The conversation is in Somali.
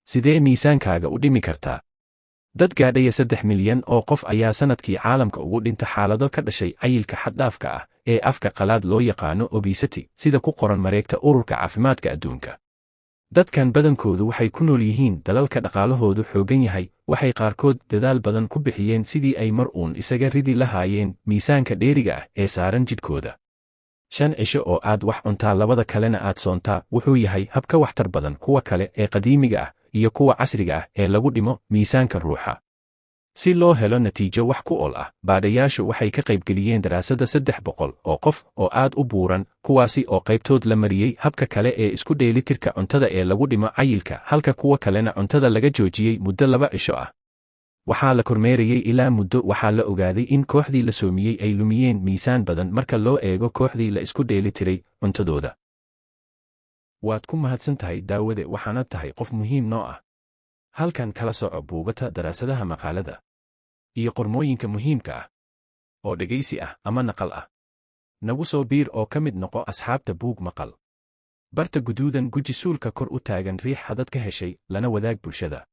Sidee miisaankaaga u dhimi kartaa? Dad gaadhaya 3 milyan oo qof ayaa sanadkii caalamka ugu dhinta xaalado ka dhashay cayilka xad-dhaafka ah ee afka qalaad loo yaqaano obesity, sida ku qoran mareegta Ururka Caafimaadka Adduunka. Dadkan badankoodu waxay ku nool yihiin dalalka dhaqaalahoodu xooggan yahay, waxay qaarkood dadaal badan ku bixiyeen sidii ay mar uun isaga ridi lahaayeen miisaanka dheeriga ah ee saaran jidhkooda. 5 cisho oo aad wax cuntaa labada kalena aad soontaa wuxuu yahay hab ka waxtar badan kuwa kale ee qadiimiga ah iyo kuwa casriga ah ee lagu dhimo miisaanka ruuxa. Si loo helo natiijo wax ku ool ah, baadhayaashu waxay ka qaybgeliyeen daraasadda 300 oo qof oo aad u buuran, kuwaasi oo qaybtood la mariyey habka kale ee isku dheelitirka cuntada ee lagu dhimo cayilka, halka kuwa kalena cuntada laga joojiyey muddo 2 cisho ah. Waxaa la kormeerayey ilaa muddo. Waxaa la ogaaday in kooxdii la soomiyey ay lumiyeen miisaan badan marka loo eego kooxdii la isku dheelitiray cuntadooda. Waad ku mahadsan tahay daawade, waxaana tahay qof muhiim noo ah. Halkan kala soco buugata daraasadaha maqaalada iyo qormooyinka muhiimka ah oo dhegaysi ah ama naqal ah. Nagu soo biir oo ka mid noqo asxaabta buug maqal. Barta guduudan guji suulka kor u taagan riix hadad ka heshay, lana wadaag bulshada.